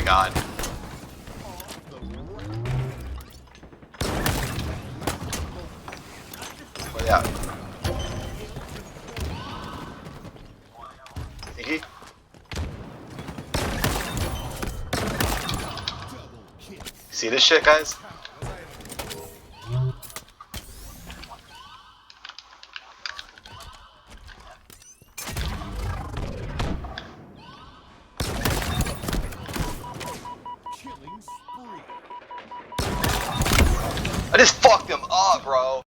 god. Oh yeah. Iggy? See this shit, guys? I just fucked him up, bro.